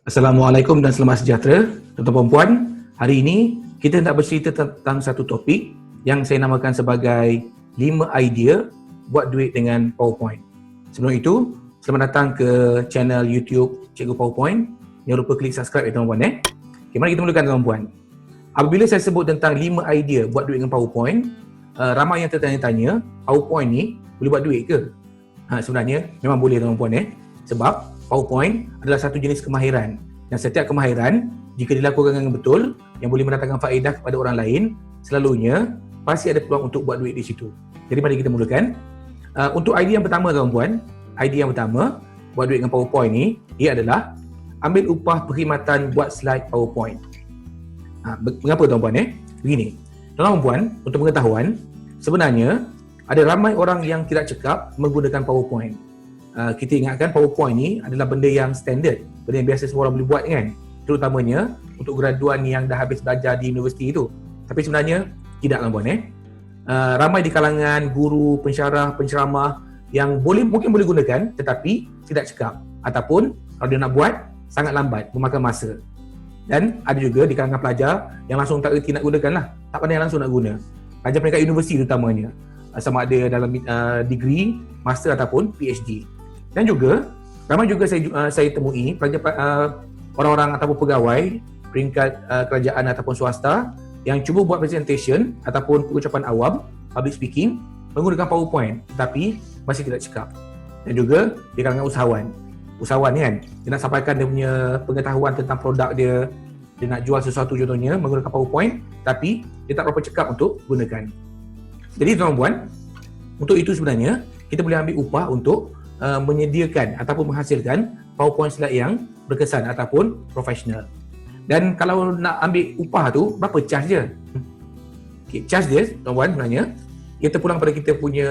Assalamualaikum dan selamat sejahtera, tuan-tuan dan puan. Hari ini kita nak bercerita tentang satu topik yang saya namakan sebagai 5 idea buat duit dengan PowerPoint. Sebelum itu, selamat datang ke channel YouTube Cikgu PowerPoint. Jangan lupa klik subscribe tuan-tuan. Okay, mari kita mulakan tuan-tuan. Apabila saya sebut tentang 5 idea buat duit dengan PowerPoint, ramai yang tertanya-tanya, PowerPoint ni boleh buat duit ke? Sebenarnya memang boleh tuan-tuan. Sebab PowerPoint adalah satu jenis kemahiran dan setiap kemahiran jika dilakukan dengan betul yang boleh mendatangkan faedah kepada orang lain, selalunya pasti ada peluang untuk buat duit di situ. Jadi mari kita mulakan. Untuk idea yang pertama tuan-puan, idea yang pertama buat duit dengan PowerPoint ni, ia adalah ambil upah perkhidmatan buat slide PowerPoint. Mengapa tuan-puan? Begini, tuan-puan, untuk pengetahuan, sebenarnya ada ramai orang yang tidak cekap menggunakan PowerPoint. Kita ingatkan PowerPoint ni adalah benda yang standard, benda yang biasa semua orang boleh buat kan, terutamanya untuk graduan yang dah habis belajar di universiti itu. Tapi sebenarnya tidak tuan-puan. Ramai di kalangan guru, pensyarah, penceramah yang mungkin boleh gunakan tetapi tidak cekap, ataupun kalau dia nak buat sangat lambat, memakan masa. Dan ada juga di kalangan pelajar yang langsung tak reti nak gunakan lah, tak pandai langsung nak guna. Pelajar peringkat universiti terutamanya, sama ada dalam degree, master ataupun PhD. Dan juga ramai juga saya temui orang-orang ataupun pegawai peringkat kerajaan ataupun swasta yang cuba buat presentation ataupun pengucapan awam, public speaking menggunakan PowerPoint tetapi masih tidak cekap. Dan juga di kalangan usahawan kan, dia nak sampaikan dia punya pengetahuan tentang produk dia nak jual sesuatu contohnya menggunakan PowerPoint tapi dia tak berapa cekap untuk gunakan. Jadi tuan-tuan, untuk itu sebenarnya kita boleh ambil upah untuk menyediakan ataupun menghasilkan PowerPoint slide yang berkesan ataupun profesional. Dan kalau nak ambil upah tu, berapa charge dia? Okay, charge dia tuan-tuan sebenarnya ia terpulang pada kita punya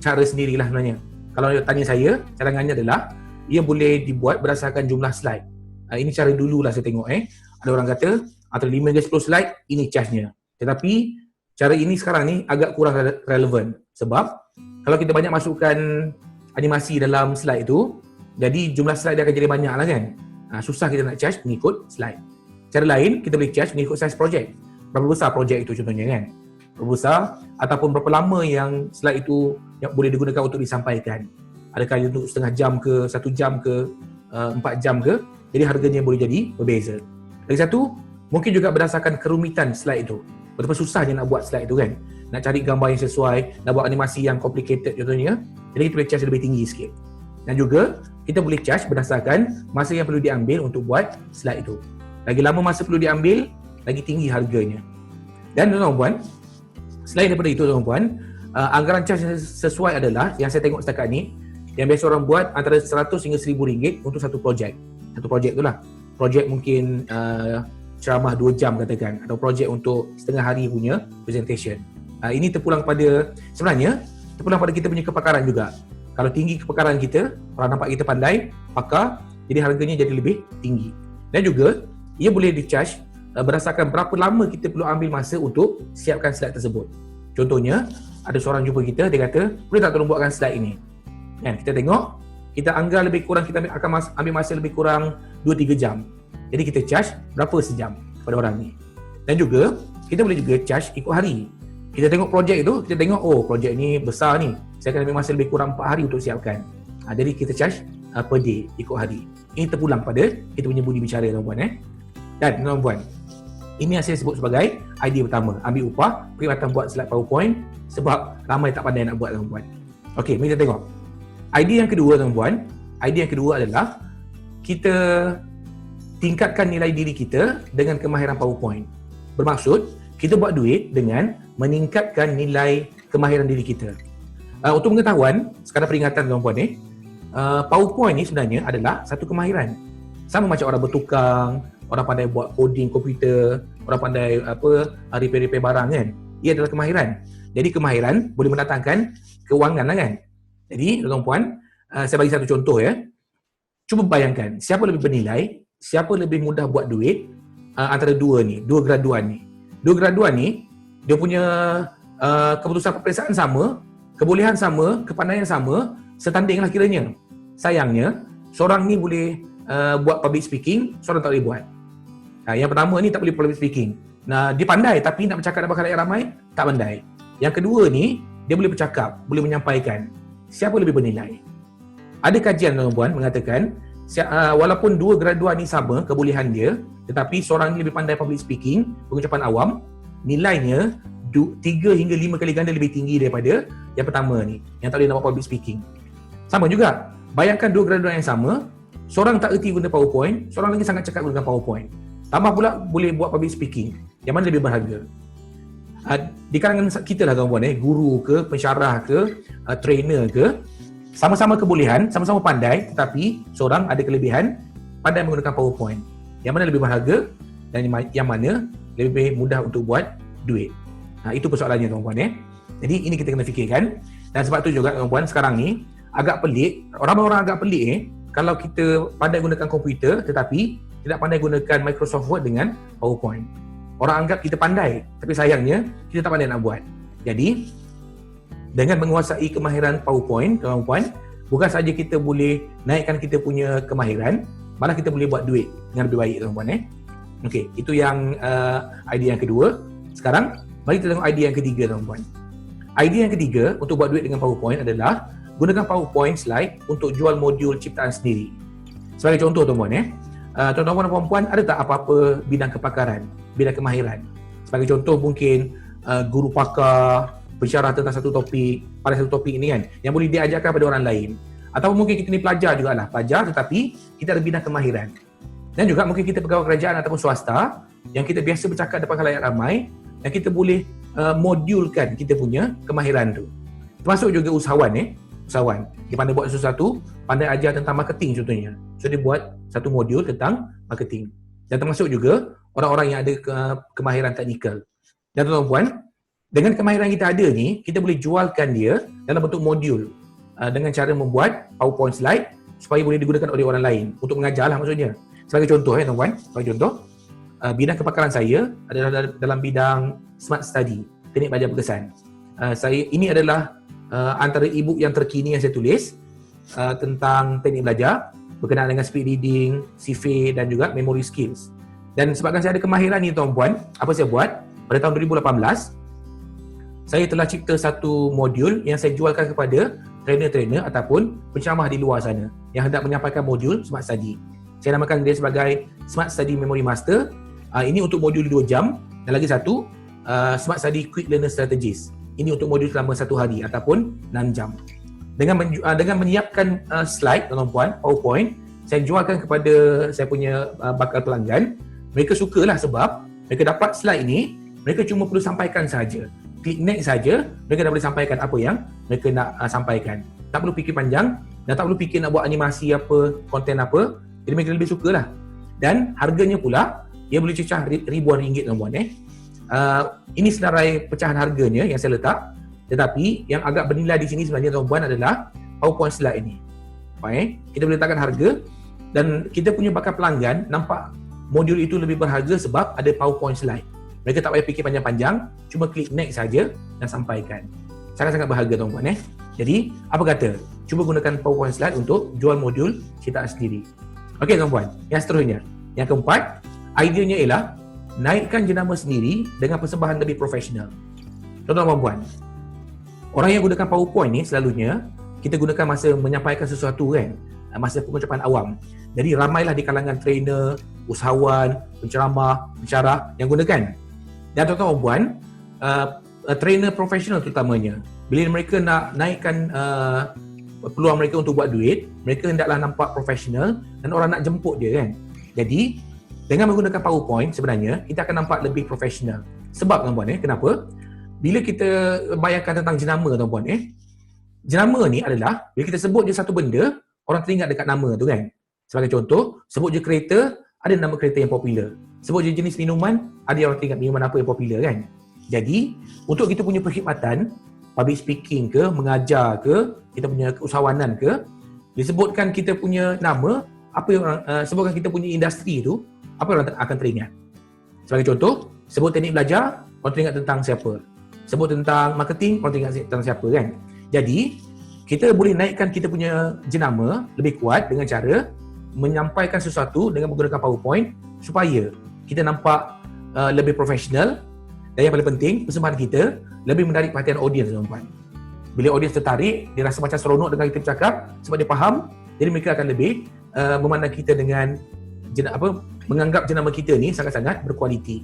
cara sendirilah sebenarnya. Kalau tanya saya, cadangannya adalah ia boleh dibuat berdasarkan jumlah slide. Ini cara dululah saya tengok. Ada orang kata antara 5 hingga 10 slide ini charge-nya. Tetapi cara ini sekarang ni agak kurang relevan sebab kalau kita banyak masukkan animasi dalam slide itu, jadi jumlah slide dia akan jadi banyak lah kan. Susah kita nak charge mengikut slide. Cara lain kita boleh charge mengikut size projek. Berapa besar projek itu contohnya kan, berapa besar ataupun berapa lama yang slide itu yang boleh digunakan untuk disampaikan. Adakah untuk setengah jam ke, 1 jam ke, 4 jam ke, jadi harganya boleh jadi berbeza. Lagi satu, mungkin juga berdasarkan kerumitan slide itu. Betapa susahnya nak buat slide itu kan, nak cari gambar yang sesuai, nak buat animasi yang complicated contohnya, jadi kita boleh charge lebih tinggi sikit. Dan juga kita boleh charge berdasarkan masa yang perlu diambil untuk buat slide itu. Lagi lama masa perlu diambil, lagi tinggi harganya. Dan tuan-tuan, selain daripada itu tuan-tuan, anggaran charge yang sesuai adalah yang saya tengok setakat ni, yang biasa orang buat antara 100 hingga 1000 ringgit untuk satu projek. Satu projek tu lah. Projek mungkin ceramah 2 jam katakan, atau projek untuk setengah hari punya presentation. Ini terpulang pada kita punya kepakaran juga. Kalau tinggi kepakaran kita, orang nampak kita pandai, pakar, jadi harganya jadi lebih tinggi. Dan juga ia boleh di-charge berdasarkan berapa lama kita perlu ambil masa untuk siapkan slide tersebut. Contohnya, ada seorang jumpa kita, dia kata, boleh tak tolong buatkan slide ini? Kan, kita tengok, kita anggar lebih kurang, kita akan ambil masa lebih kurang 2-3 jam. Jadi kita charge berapa sejam pada orang ni. Dan juga, kita boleh juga charge ikut hari. Kita tengok projek itu, kita tengok, projek ni besar ni, saya akan ambil masa lebih kurang 4 hari untuk siapkan. Jadi kita charge per day, ikut hari. Ini terpulang pada kita punya budi bicara tuan-puan. Dan tuan-puan, ini yang saya sebut sebagai idea pertama, ambil upah perkhidmatan buat slide PowerPoint sebab ramai tak pandai nak buat tuan-puan. Okey, mari kita tengok. Idea yang kedua tuan-puan, idea yang kedua adalah kita tingkatkan nilai diri kita dengan kemahiran PowerPoint. Bermaksud, kita buat duit dengan meningkatkan nilai kemahiran diri kita. Untuk pengetahuan, sekadar peringatan tuan-puan PowerPoint ni sebenarnya adalah satu kemahiran. Sama macam orang bertukang, orang pandai buat coding komputer, orang pandai repair barang kan. Ia adalah kemahiran. Jadi kemahiran boleh mendatangkan kewangan lah kan. Jadi tuan-puan, saya bagi satu contoh ya. Cuba bayangkan, siapa lebih bernilai, siapa lebih mudah buat duit antara dua graduan ni. Dua graduan ni, dia punya keputusan peperiksaan sama, kebolehan sama, kepandaian sama, setanding lah kiranya. Sayangnya, seorang ni boleh buat public speaking, seorang tak boleh buat. Yang pertama ni tak boleh public speaking. Dia pandai tapi nak bercakap depan khalayak ramai, tak pandai. Yang kedua ni, dia boleh bercakap, boleh menyampaikan. Siapa lebih bernilai? Ada kajian tuan-tuan mengatakan, walaupun dua graduan ni sama kebolehan dia, tetapi seorang ni lebih pandai public speaking, pengucapan awam, nilainya 3 hingga 5 kali ganda lebih tinggi daripada yang pertama ni, yang tak boleh nak buat public speaking. Sama juga, bayangkan dua graduan yang sama, seorang tak erti guna PowerPoint, seorang lagi sangat cakap guna PowerPoint. Tambah pula boleh buat public speaking. Yang mana lebih berharga? Di kalangan kita lah tuan-tuan, guru ke, pensyarah ke, trainer ke, sama-sama kebolehan, sama-sama pandai, tetapi seorang ada kelebihan pandai menggunakan PowerPoint. Yang mana lebih berharga dan yang mana lebih mudah untuk buat duit. Itu persoalannya tuan-tuan. Jadi ini kita kena fikirkan. Dan sebab tu juga tuan-tuan, sekarang ni agak pelik, orang-orang agak pelik kalau kita pandai gunakan komputer tetapi tidak pandai gunakan Microsoft Word dengan PowerPoint. Orang anggap kita pandai, tapi sayangnya kita tak pandai nak buat. Jadi, dengan menguasai kemahiran PowerPoint, tuan-tuan, bukan saja kita boleh naikkan kita punya kemahiran, malah kita boleh buat duit dengan lebih baik, tuan-tuan. Okey, itu yang idea yang kedua. Sekarang, mari kita tengok idea yang ketiga, tuan-tuan. Idea yang ketiga untuk buat duit dengan PowerPoint adalah gunakan PowerPoint slide untuk jual modul ciptaan sendiri. Sebagai contoh, tuan-tuan, tuan-tuan dan puan-puan, ada tak apa-apa bidang kepakaran, bidang kemahiran? Sebagai contoh mungkin guru pakar, pensyarah tentang satu topik, pada satu topik ini kan, yang boleh diajarkan pada orang lain. Atau mungkin kita ni pelajar jugalah, pelajar tetapi kita ada bidang kemahiran. Dan juga mungkin kita pegawai kerajaan ataupun swasta yang kita biasa bercakap depan khalayak ramai, dan kita boleh modulkan kita punya kemahiran tu. Termasuk juga usahawan usahawan. Dia pandai buat sesuatu, pandai ajar tentang marketing contohnya. So dia buat satu modul tentang marketing. Dan termasuk juga orang-orang yang ada kemahiran teknikal. Dan tuan-tuan, dengan kemahiran kita ada ni, kita boleh jualkan dia dalam bentuk modul dengan cara membuat PowerPoint slide supaya boleh digunakan oleh orang lain untuk mengajar lah maksudnya. Sebagai contoh tuan-tuan, sebagai contoh, bidang kepakaran saya adalah dalam bidang smart study, teknik belajar berkesan. Ini adalah antara e-book yang terkini yang saya tulis tentang teknik belajar berkenaan dengan speed reading, CFA dan juga memory skills. Dan sebabkan saya ada kemahiran ni tuan-puan, apa saya buat? Pada tahun 2018, saya telah cipta satu modul yang saya jualkan kepada trainer-trainer ataupun penceramah di luar sana yang hendak menyampaikan modul Smart Study. Saya namakan dia sebagai Smart Study Memory Master. Ini untuk modul 2 jam dan lagi satu Smart Study Quick Learner Strategies. Ini untuk modul selama 1 hari ataupun 6 jam. Dengan menyiapkan slide tuan-puan, PowerPoint, saya jualkan kepada saya punya bakal pelanggan. Mereka sukalah sebab mereka dapat slide ini, mereka cuma perlu sampaikan saja. Klik next saja, mereka dah boleh sampaikan apa yang mereka nak sampaikan. Tak perlu fikir panjang dan tak perlu fikir nak buat animasi apa, konten apa. Jadi mereka lebih sukalah. Dan harganya pula, ia boleh cecah ribuan ringgit tuan-puan. Ini senarai pecahan harganya yang saya letak. Tetapi yang agak bernilai di sini sebenarnya tuan-puan adalah PowerPoint slide ini. Kita boleh letakkan harga dan kita punya bakal pelanggan nampak modul itu lebih berharga sebab ada PowerPoint slide. Mereka tak payah fikir panjang-panjang, cuma klik next saja dan sampaikan. Sangat-sangat berharga tuan-puan. Jadi, apa kata? Cuba gunakan PowerPoint slide untuk jual modul ciptaan sendiri. Okey tuan-puan, yang seterusnya. Yang keempat, ideanya ialah naikkan jenama sendiri dengan persembahan lebih profesional. Tuan-tuan dan puan, orang yang gunakan PowerPoint ni selalunya kita gunakan masa menyampaikan sesuatu kan, masa pengucapan awam. Jadi ramailah di kalangan trainer, usahawan, penceramah, pensyarah yang gunakan. Dan tuan-tuan dan puan, trainer profesional terutamanya, bila mereka nak naikkan peluang mereka untuk buat duit, mereka hendaklah nampak profesional dan orang nak jemput dia kan. Jadi dengan menggunakan PowerPoint sebenarnya kita akan nampak lebih profesional. Sebab tuan-puan kenapa? Bila kita bayangkan tentang jenama tuan-puan jenama ni adalah bila kita sebut je satu benda, orang teringat dekat nama tu kan. Sebagai contoh, sebut je kereta, ada nama kereta yang popular. Sebut je jenis minuman, ada orang teringat minuman apa yang popular kan. Jadi, untuk kita punya perkhidmatan, public speaking ke, mengajar ke, kita punya keusahawanan ke, disebutkan kita punya nama, apa yang orang sebutkan kita punya industri tu, apa orang akan teringat. Sebagai contoh, sebut teknik belajar, orang teringat tentang siapa. Sebut tentang marketing, orang teringat tentang siapa kan. Jadi, kita boleh naikkan kita punya jenama lebih kuat dengan cara menyampaikan sesuatu dengan menggunakan PowerPoint supaya kita nampak lebih profesional, dan yang paling penting, persembahan kita lebih menarik perhatian audiens, tuan-puan. Bila audiens tertarik, dia rasa macam seronok dengan kita bercakap sebab dia faham, jadi mereka akan lebih memandang kita dengan menganggap jenama kita ni sangat-sangat berkualiti.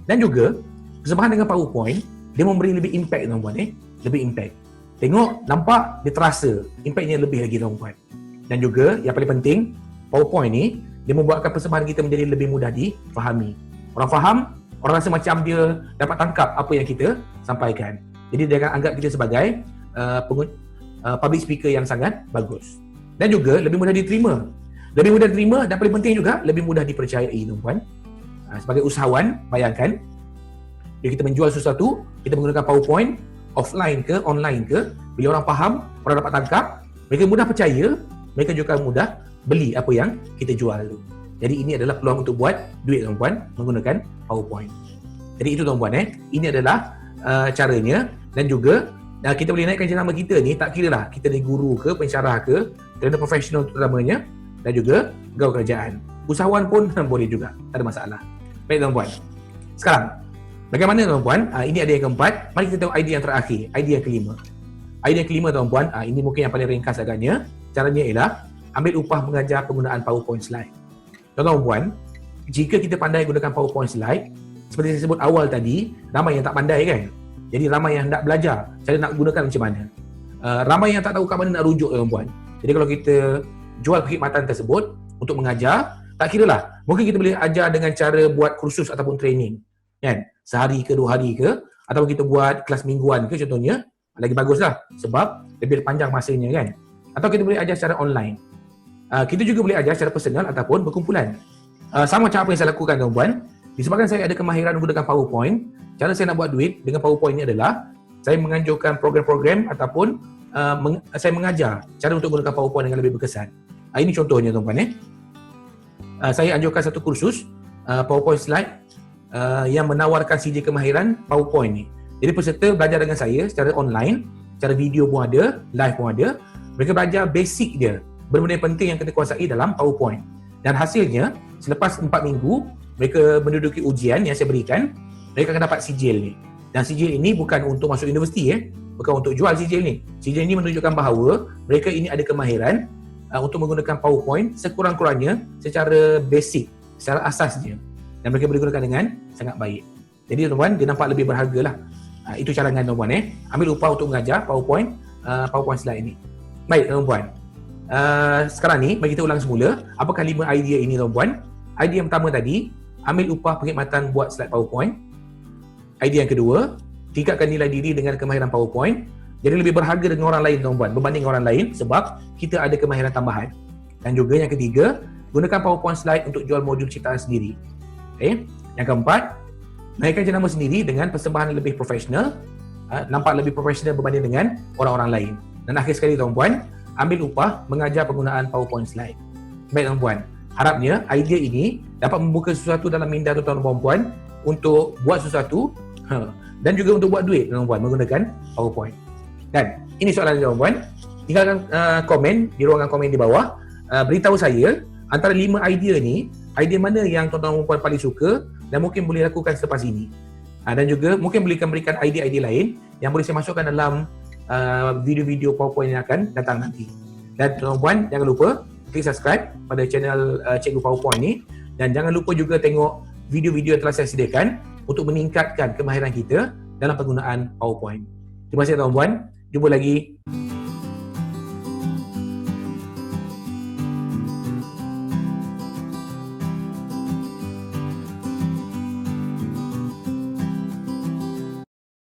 Dan juga persembahan dengan PowerPoint, dia memberi lebih impact, tuan-puan, lebih impact. Tengok, nampak, dia terasa impactnya lebih lagi, tuan-puan. Dan juga yang paling penting, PowerPoint ni dia membuatkan persembahan kita menjadi lebih mudah difahami. Orang faham, orang rasa macam dia dapat tangkap apa yang kita sampaikan. Jadi dia akan anggap kita sebagai public speaker yang sangat bagus. Dan juga lebih mudah diterima. Lebih mudah diterima dan paling penting juga lebih mudah dipercayai, tuan-puan. Sebagai usahawan, bayangkan bila kita menjual sesuatu, kita menggunakan PowerPoint, offline ke, online ke, bila orang faham, orang dapat tangkap, mereka mudah percaya, mereka juga mudah beli apa yang kita jual tu. Jadi ini adalah peluang untuk buat duit, tuan-puan, menggunakan PowerPoint. Jadi itu, tuan-puan, ini adalah caranya. Dan juga kita boleh naikkan jenama kita ni, tak kira lah kita ni guru ke, pensyarah ke, trainer profesional terutamanya, dan juga pegawai kerajaan. Usahawan pun boleh juga, tak ada masalah. Baik, tuan-puan. Sekarang, bagaimana, tuan-puan? Ini idea yang keempat. Mari kita tengok idea yang terakhir, idea yang kelima. Idea yang kelima, tuan-puan, ini mungkin yang paling ringkas agaknya. Caranya ialah ambil upah mengajar penggunaan PowerPoint slide. Tuan-tuan, jika kita pandai gunakan PowerPoint slide, seperti saya sebut awal tadi, ramai yang tak pandai kan? Jadi ramai yang hendak belajar cara nak gunakan macam mana. Ramai yang tak tahu kat mana nak rujuk, tuan-puan. Jadi kalau kita jual perkhidmatan tersebut untuk mengajar, tak kira lah. Mungkin kita boleh ajar dengan cara buat kursus ataupun training. Kan? Sehari ke 2 hari ke, ataupun kita buat kelas mingguan ke contohnya, lagi baguslah sebab lebih panjang masanya kan. Atau kita boleh ajar secara online. Kita juga boleh ajar secara personal ataupun berkumpulan. Sama macam apa yang saya lakukan, tuan-puan. Disebabkan saya ada kemahiran menggunakan PowerPoint, cara saya nak buat duit dengan PowerPoint ni adalah saya menganjurkan program-program ataupun saya mengajar cara untuk menggunakan PowerPoint dengan lebih berkesan. Ini contohnya, tuan-puan. Saya anjurkan satu kursus PowerPoint slide yang menawarkan CJ kemahiran PowerPoint ni. Jadi peserta belajar dengan saya secara online, secara video pun ada, live pun ada. Mereka belajar basic dia, benda-benda yang penting yang kita kuasai dalam PowerPoint. Dan hasilnya, selepas 4 minggu, mereka menduduki ujian yang saya berikan, mereka akan dapat sijil ni. Dan sijil ini bukan untuk masuk universiti, bukan untuk jual sijil ni. Sijil ini menunjukkan bahawa mereka ini ada kemahiran untuk menggunakan PowerPoint sekurang-kurangnya secara basic, secara asasnya. Dan mereka boleh gunakan dengan sangat baik. Jadi, tuan-tuan, dia nampak lebih berharga lah. Itu cadangan, tuan-tuan. Ambil upah untuk mengajar PowerPoint slide ini. Baik, tuan-tuan. Sekarang ni, bagi kita ulang semula, apakah 5 idea ini, tuan-puan? Idea yang pertama tadi, ambil upah perkhidmatan buat slide PowerPoint. Idea yang kedua, tingkatkan nilai diri dengan kemahiran PowerPoint. Jadi lebih berharga dengan orang lain, tuan-puan, berbanding orang lain sebab kita ada kemahiran tambahan. Dan juga yang ketiga, gunakan PowerPoint slide untuk jual modul ciptaan sendiri. Okay. Yang keempat, naikkan jenama sendiri dengan persembahan lebih profesional, nampak lebih profesional berbanding dengan orang-orang lain. Dan akhir sekali, tuan-puan, ambil upah mengajar penggunaan PowerPoint slide. Baik, tuan-puan, harapnya idea ini dapat membuka sesuatu dalam minda tuan-tuan dan puan-puan untuk buat sesuatu dan juga untuk buat duit, tuan-puan, menggunakan PowerPoint. Dan ini soalan tuan-puan, tinggalkan komen di ruangan komen di bawah. Beritahu saya antara 5 idea ni, idea mana yang tuan-tuan dan puan paling suka dan mungkin boleh lakukan selepas ini. Dan juga mungkin boleh berikan idea-idea lain yang boleh saya masukkan dalam video-video PowerPoint yang akan datang nanti. Dan tuan-puan, jangan lupa klik subscribe pada channel Cikgu PowerPoint ni, dan jangan lupa juga tengok video-video yang telah saya sediakan untuk meningkatkan kemahiran kita dalam penggunaan PowerPoint. Terima kasih, tuan-puan. Jumpa lagi.